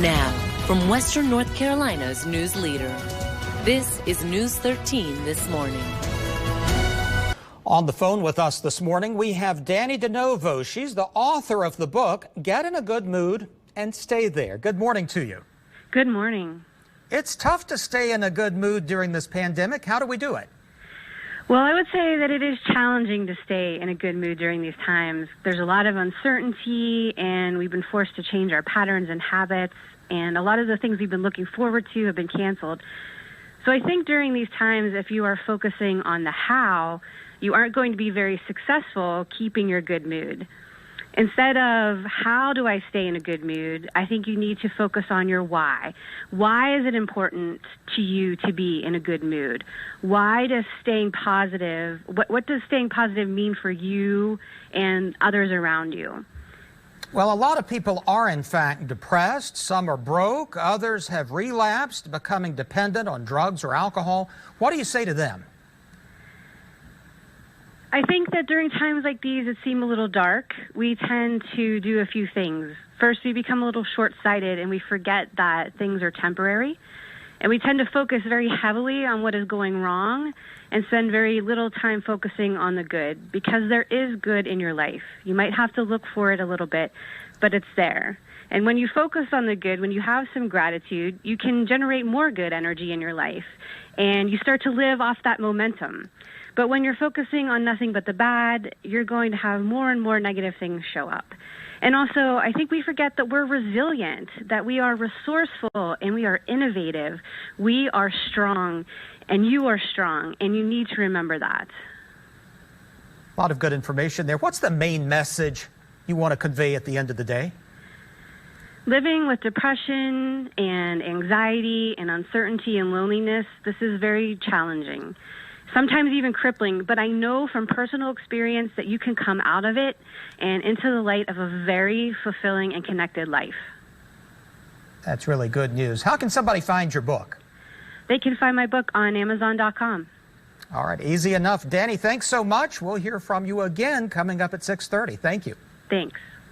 Now, from Western North Carolina's news leader, this is News 13 this morning. On the phone with us this morning, we have Dannie De Novo. She's the author of the book, Get in a Good Mood and Stay There. Good morning to you. Good morning. It's tough to stay in a good mood during this pandemic. How do we do it? Well, I would say that it is challenging to stay in a good mood during these times. There's a lot of uncertainty, and we've been forced to change our patterns and habits, and a lot of the things we've been looking forward to have been canceled. So I think during these times, if you are focusing on the how, you aren't going to be very successful keeping your good mood. Instead of how do I stay in a good mood, I think you need to focus on your why. Why is it important to you to be in a good mood? Why does staying positive, what does staying positive mean for you and others around you? Well, a lot of people are, in fact, depressed. Some are broke. Others have relapsed, becoming dependent on drugs or alcohol. What do you say to them? I think that during times like these that seem a little dark, we tend to do a few things. First, we become a little short-sighted and we forget that things are temporary. And we tend to focus very heavily on what is going wrong and spend very little time focusing on the good, because there is good in your life. You might have to look for it a little bit, but it's there. And when you focus on the good, when you have some gratitude, you can generate more good energy in your life, and you start to live off that momentum. But when you're focusing on nothing but the bad, you're going to have more and more negative things show up. And also, I think we forget that we're resilient, that we are resourceful, and we are innovative. We are strong, and you are strong, and you need to remember that. A lot of good information there. What's the main message you want to convey at the end of the day? Living with depression and anxiety and uncertainty and loneliness, this is very challenging. Sometimes even crippling, but I know from personal experience that you can come out of it and into the light of a very fulfilling and connected life. That's really good news. How can somebody find your book? They can find my book on Amazon.com. All right, easy enough. Dannie, thanks so much. We'll hear from you again coming up at 6:30. Thank you. Thanks.